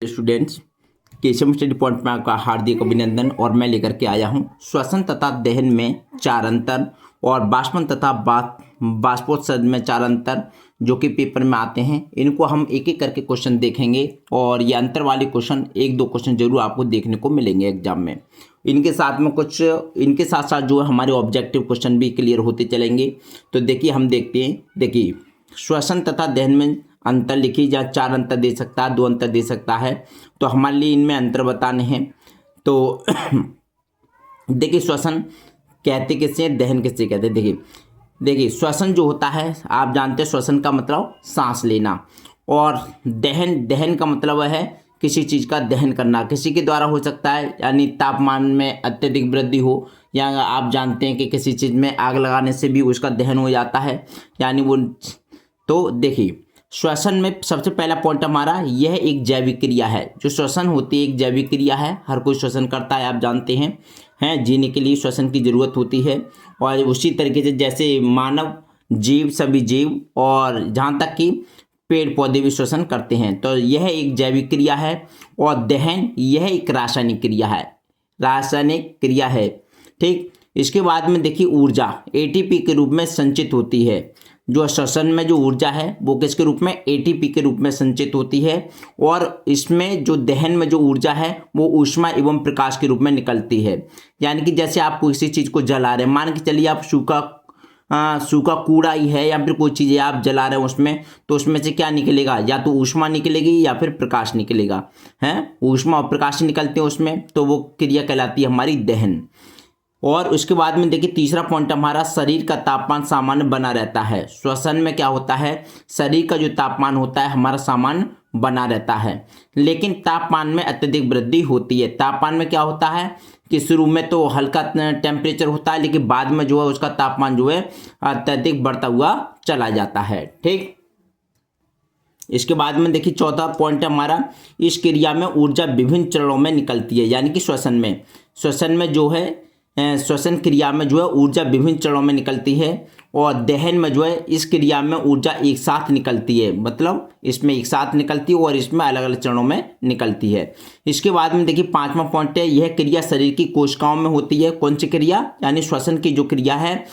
Students, Keshav study point में आपका हार्दिक अभिनंदन। और मैं लेकर के आया हूं श्वसन तथा दहन में चार अंतर और बाष्पन तथा बाष्पोत्सर्जन में चार अंतर जो कि पेपर में आते हैं। इनको हम एक एक करके क्वेश्चन देखेंगे और ये अंतर वाले क्वेश्चन एक दो क्वेश्चन जरूर आपको देखने को मिलेंगे एग्जाम में। इनके साथ साथ जो है हमारे ऑब्जेक्टिव क्वेश्चन भी क्लियर होते चलेंगे। तो देखिए हम देखते हैं। देखिए श्वसन तथा दहन में अंतर लिखिए, या चार अंतर दे सकता है, दो अंतर दे सकता है, तो हमारे लिए इनमें अंतर बताने हैं। तो देखिए श्वसन कहते किसे, दहन किसे कहते हैं। देखिए श्वसन जो होता है आप जानते हैं, श्वसन का मतलब सांस लेना, और दहन का मतलब है किसी चीज़ का दहन करना, किसी के द्वारा हो सकता है, यानी तापमान में अत्यधिक वृद्धि हो, या आप जानते हैं कि किसी चीज़ में आग लगाने से भी उसका दहन हो जाता है, यानी वो। तो देखिए श्वसन में सबसे पहला पॉइंट हमारा यह एक जैविक क्रिया है। जो श्वसन होती है एक जैविक क्रिया है, हर कोई श्वसन करता है, आप जानते हैं जीने के लिए श्वसन की जरूरत होती है। और उसी तरीके से जैसे मानव जीव, सभी जीव, और जहाँ तक कि पेड़ पौधे भी श्वसन करते हैं, तो यह एक जैविक क्रिया है। और दहन यह एक रासायनिक क्रिया है, ठीक। इसके बाद में देखिए ऊर्जा एटीपी के रूप में संचित होती है। जो श्वसन में जो ऊर्जा है वो किसके रूप में, एटीपी के रूप में संचित होती है। और इसमें जो दहन में जो ऊर्जा है वो ऊष्मा एवं प्रकाश के रूप में निकलती है। यानी कि जैसे आप किसी चीज़ को जला रहे हैं, मान के चलिए आप सूखा कूड़ा ही है, या फिर कोई चीज़ आप जला रहे हैं उसमें, तो उसमें से क्या निकलेगा, या तो ऊष्मा निकलेगी या फिर प्रकाश निकलेगा। ऊष्मा और प्रकाश निकलते हैं उसमें, तो वो क्रिया कहलाती है हमारी दहन। और उसके बाद में देखिए तीसरा पॉइंट हमारा, शरीर का तापमान सामान्य बना रहता है। श्वसन में क्या होता है, शरीर का जो तापमान होता है हमारा सामान्य बना रहता है, लेकिन तापमान में अत्यधिक वृद्धि होती है। तापमान में क्या होता है कि शुरू में तो हल्का टेम्परेचर होता है, लेकिन बाद में जो है उसका तापमान जो है अत्यधिक बढ़ता हुआ चला जाता है, ठीक। इसके बाद में देखिए चौथा पॉइंट हमारा, इस क्रिया में ऊर्जा विभिन्न चरणों में निकलती है। यानी कि श्वसन में जो है श्वसन क्रिया में जो है ऊर्जा विभिन्न चरणों में निकलती है, और दहन में जो है इस क्रिया में ऊर्जा एक साथ निकलती है, मतलब इसमें एक साथ निकलती है और इसमें अलग अलग चरणों में निकलती है। इसके बाद में देखिए पांचवा पॉइंट है, यह क्रिया शरीर की कोशिकाओं में होती है। कौन सी क्रिया, यानी श्वसन की जो क्रिया है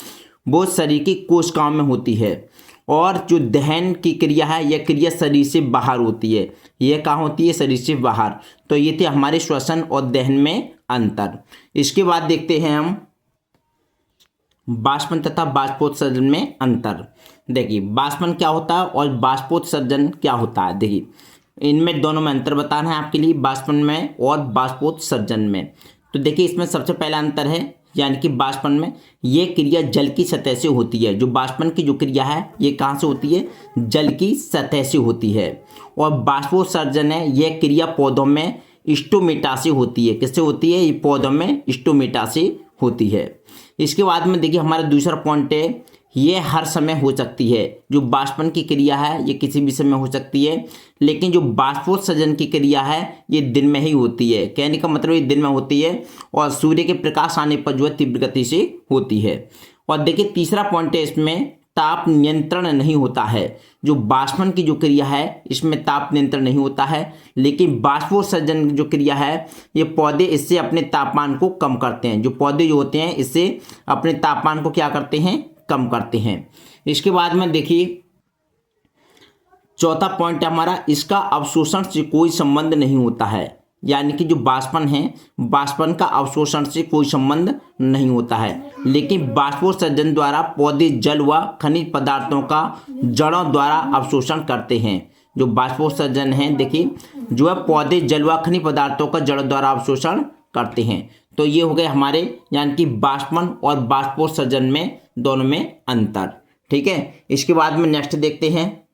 वो शरीर की कोशिकाओं में होती है। और जो दहन की क्रिया है यह क्रिया शरीर से बाहर होती है। यह कहाँ होती है, शरीर से बाहर। तो ये थे हमारे श्वसन और दहन में अंतर। इसके बाद देखते हैं हम बाष्पन तथा बाष्पोत्सर्जन में अंतर। देखिए बाष्पन क्या होता है और बाष्पोत्सर्जन क्या होता है। देखिए इनमें दोनों में अंतर बताना है आपके लिए, बाष्पन में और बाष्पोत्सर्जन में। तो देखिए इसमें सबसे पहला अंतर है, यानी कि बाष्पन में यह क्रिया जल की सतह से होती है। जो बाष्पन की जो क्रिया है ये कहाँ से होती है, जल की सतह से होती है। और बाष्पोत्सर्जन है, यह क्रिया पौधों में स्टोमेटा से होती है। किससे होती है, ये पौधों में स्टोमेटा से होती है। इसके बाद में देखिए हमारा दूसरा पॉइंट है, ये हर समय हो सकती है। जो बाष्पन की क्रिया है ये किसी भी समय हो सकती है, लेकिन जो बाष्पोत्सर्जन की क्रिया है ये दिन में ही होती है। कहने का मतलब ये दिन में होती है, और सूर्य के प्रकाश आने पर जो है तीव्र गति से होती है। और देखिए तीसरा पॉइंट है, इसमें ताप नियंत्रण नहीं होता है। जो बाष्पन की जो क्रिया है इसमें ताप नियंत्रण नहीं होता है, लेकिन बाष्पोत्सर्जन जो क्रिया है ये पौधे इससे अपने तापमान को कम करते हैं। जो पौधे जो होते हैं इससे अपने तापमान को क्या करते हैं, कम करते हैं। इसके बाद में देखिए चौथा पॉइंट हमारा, इसका अवशोषण से कोई संबंध नहीं होता है। यानी कि जो बाष्पन है, बाष्पन का अवशोषण से कोई संबंध नहीं होता है, लेकिन बाष्पोत्सर्जन द्वारा पौधे जल व खनिज पदार्थों का जड़ों द्वारा अवशोषण करते हैं। जो बाष्पोत्सर्जन है देखिए जो है पौधे जल व खनिज पदार्थों का जड़ों द्वारा अवशोषण करते हैं। तो ये हो गए हमारे, यानी कि बाष्पन और बाष्पोत्सर्जन में दोनों में अंतर, ठीक है। इसके बाद में नेक्स्ट देखते हैं।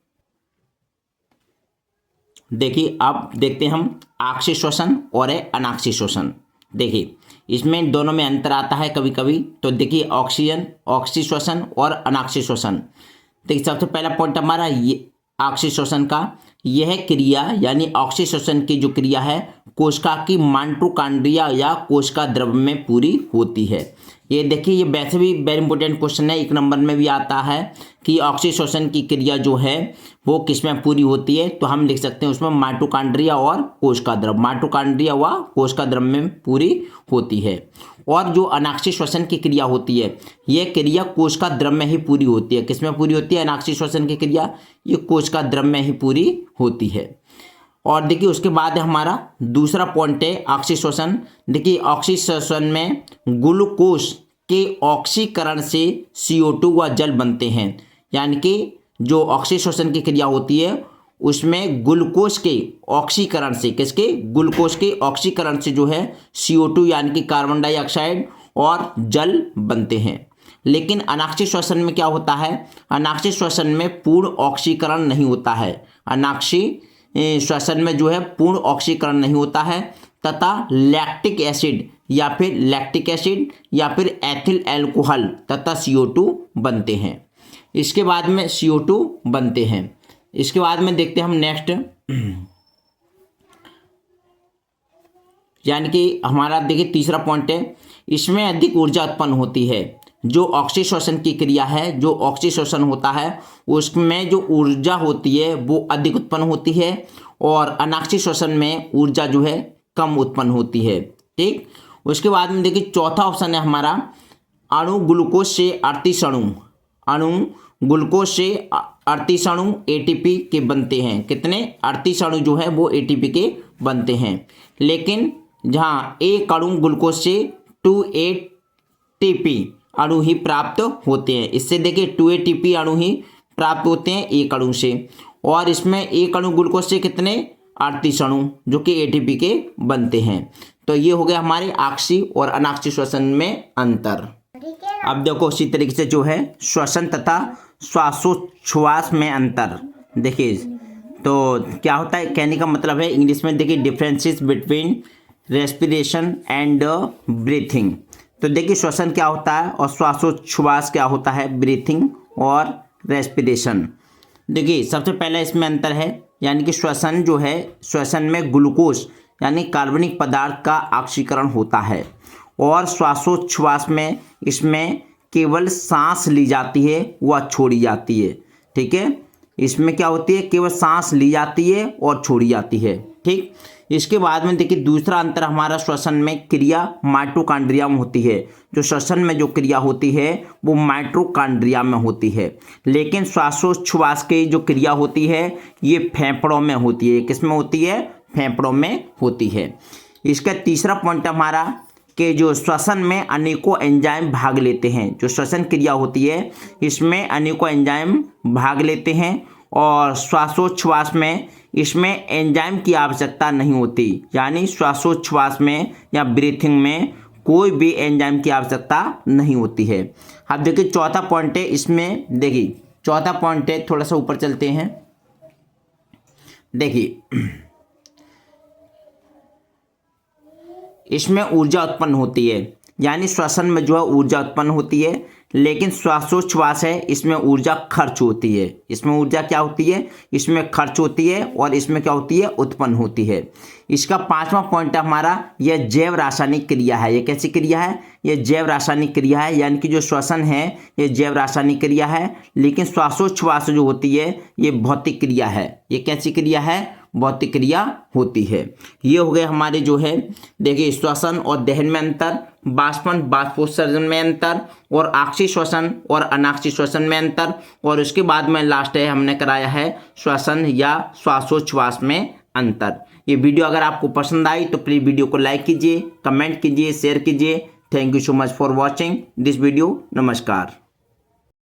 देखिए अब देखते हैं हम आक्षिक श्वसन और अनाक्षिक श्वसन। देखिए इसमें दोनों में अंतर आता है कभी कभी। तो देखिए ऑक्सीजन श्वसन और अनाक्षिक श्वसन। देखिए सबसे पहला पॉइंट हमारा ये आक्षिक श्वसन का, यह क्रिया यानी ऑक्सीजन श्वसन की जो क्रिया है कोशिका की माइटोकॉन्ड्रिया या कोशिका द्रव्य में पूरी होती है। ये देखिए, ये वैसे भी वेरी इंपॉर्टेंट क्वेश्चन है, 1 नंबर में भी आता है कि ऑक्सीजन की क्रिया जो है वो किसमें पूरी होती है। तो हम लिख सकते हैं उसमें माइटोकॉन्ड्रिया और कोशिका द्रव, माइटोकॉन्ड्रिया व कोशिका द्रव में पूरी होती है। और जो अनाक्षी श्वसन की क्रिया होती है, ये क्रिया कोशिका द्रव में ही पूरी होती है। किसमें पूरी होती है अनाक्षी श्वसन की क्रिया? ये कोशिका द्रव में ही पूरी होती है। और देखिए उसके बाद हमारा दूसरा पॉइंट है ऑक्सीश्वसन। देखिए ऑक्सीश्वसन में ग्लूकोज के ऑक्सीकरण से CO2 व जल बनते हैं। यानी कि जो ऑक्सीश्वसन की क्रिया होती है उसमें ग्लूकोज के ऑक्सीकरण से, किसके? ग्लूकोज के ऑक्सीकरण से जो है CO2 यानी कि कार्बन डाइऑक्साइड और जल बनते हैं। लेकिन अनाक्षी श्वसन में क्या होता है? अनाक्षी श्वसन में पूर्ण ऑक्सीकरण नहीं होता है। अनाक्षी श्वसन में जो है पूर्ण ऑक्सीकरण नहीं होता है तथा लैक्टिक एसिड या फिर एथिल अल्कोहल तथा CO2 बनते हैं। इसके बाद में CO2 बनते हैं। इसके बाद में देखते हैं हम नेक्स्ट, यानी कि हमारा देखिए तीसरा पॉइंट है, इसमें अधिक ऊर्जा उत्पन्न होती है। जो ऑक्सीश्वसन की क्रिया है, जो ऑक्सीश्वसन होता है उसमें जो ऊर्जा होती है वो अधिक उत्पन्न होती है और अनाक्षी श्वसन में ऊर्जा जो है कम उत्पन्न होती है। ठीक, उसके बाद में देखिए चौथा ऑप्शन है हमारा, अणु ग्लूकोज से 38 अणु ग्लूकोज से 38 अणु ATP के बनते हैं। कितने? 38 अणु जो है वो ATP के बनते हैं। लेकिन जहाँ एक अणु ग्लूकोज से 2 ATP अणु ही प्राप्त होते हैं। इससे देखिए 2 ATP अणु ही प्राप्त होते हैं एक अणु से। और इसमें एक अणु ग्लूकोज से कितने? 38 अणु जो कि ATP के बनते हैं। तो ये हो गया हमारे ऑक्सी और अनाक्षी श्वसन में अंतर। अब देखो उसी तरीके से जो है श्वसन तथा श्वासोच्छ्वास में अंतर। देखिए तो क्या होता है, कहने का मतलब है इंग्लिश में देखिए differences between respiration and breathing. तो देखिए श्वसन क्या होता है और श्वासोच्छ्वास क्या होता है, ब्रीथिंग और रेस्पिरेशन। देखिए सबसे पहले इसमें अंतर है, यानी कि श्वसन जो है, श्वसन में ग्लूकोज यानी कार्बनिक पदार्थ का ऑक्सीकरण होता है और श्वासोच्छ्वास में इसमें केवल सांस ली जाती है व छोड़ी जाती है। ठीक है, इसमें क्या होती है, केवल सांस ली जाती है और छोड़ी जाती है। ठीक, इसके बाद में देखिए दूसरा अंतर हमारा श्वसन में क्रिया माइटोकॉन्ड्रिया में होती है। जो श्वसन में जो क्रिया होती है वो माइटोकॉन्ड्रिया में होती है। लेकिन श्वासोच्छ्वास की जो क्रिया होती है ये फेफड़ों में होती है। किसमें होती है? फेफड़ों में होती है। इसका तीसरा पॉइंट हमारा कि जो श्वसन में अनेकों एंजाइम भाग लेते हैं। जो श्वसन क्रिया होती है इसमें अनेकों एंजाइम भाग लेते हैं और श्वासोच्छ्वास में इसमें एंजाइम की आवश्यकता नहीं होती। यानी श्वासोच्छ्वास में या ब्रीथिंग में कोई भी एंजाइम की आवश्यकता नहीं होती है। अब देखिए चौथा पॉइंट है, इसमें देखिए चौथा पॉइंट है, थोड़ा सा ऊपर चलते हैं। देखिए इसमें ऊर्जा उत्पन्न होती है, यानी श्वसन में जो है ऊर्जा उत्पन्न होती है। लेकिन श्वासोच्छ्वास है इसमें ऊर्जा खर्च होती है। इसमें ऊर्जा क्या होती है? इसमें खर्च होती है और इसमें क्या होती है? उत्पन्न होती है। इसका पांचवा पॉइंट हमारा यह जैव रासायनिक क्रिया है। ये कैसी क्रिया है? ये जैव रासायनिक क्रिया है, यानी कि जो श्वसन है ये जैव रासायनिक क्रिया है। लेकिन श्वासोच्छ्वास जो होती है ये भौतिक क्रिया है। ये कैसी क्रिया है? भौतिक क्रिया होती है। ये हो गए हमारे जो है देखिए श्वसन और दहन में अंतर, बाष्पन बाष्पोत्सर्जन में अंतर और ऑक्सी श्वसन और अनाक्षी श्वसन में अंतर। और उसके बाद में लास्ट है हमने कराया है श्वसन या श्वासोच्छ्वास में अंतर। ये वीडियो अगर आपको पसंद आई तो प्लीज़ वीडियो को लाइक कीजिए, कमेंट कीजिए, शेयर कीजिए। Thank you so much for watching this video. नमस्कार।